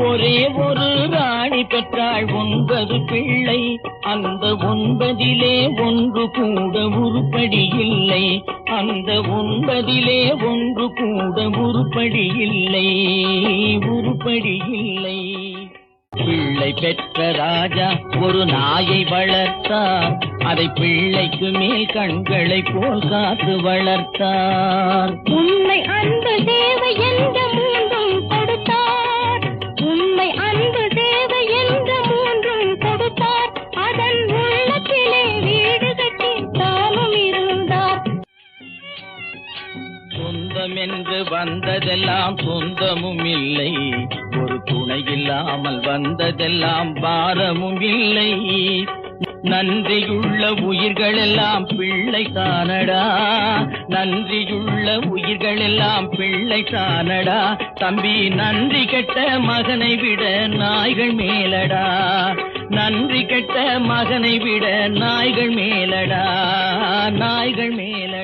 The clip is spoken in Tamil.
ஒரே ஒரு ராணி பெற்றாள் 9 பிள்ளை. அந்த 9 ஒன்று கூட உருப்படி இல்லை. அந்த 9 ஒன்று கூட உருப்படி இல்லை. உருப்படி இல்லை. பிள்ளை பெற்ற ராஜா ஒரு நாயை வளர்த்தார். அதை பிள்ளைக்கு மேல் கண்களை போல் காத்து வளர்த்தார். உண்மை அன்பு தேவை என்ற மூன்றும் கொடுத்தார். உண்மை அன்பு தேவை என்ற மூன்றும் கொடுத்தார். அதன் உள்ளத்திலே வீடு கட்டி தானும் இருந்தார். சொந்தம் என்று வந்ததெல்லாம் சொந்தமும் இல்லை. ஒரு துணை இல்லாமல் வந்ததெல்லாம் பாரமும் இல்லை. நன்றியுள்ள உயிர்களெல்லாம் பிள்ளை தானடா. நன்றியுள்ள உயிர்களெல்லாம் பிள்ளை தானடா. தம்பி நன்றி கெட்ட மகனை விட நாய்கள் மேலடா. நன்றி கெட்ட மகனை விட நாய்கள் மேலடா. நாய்கள் மேல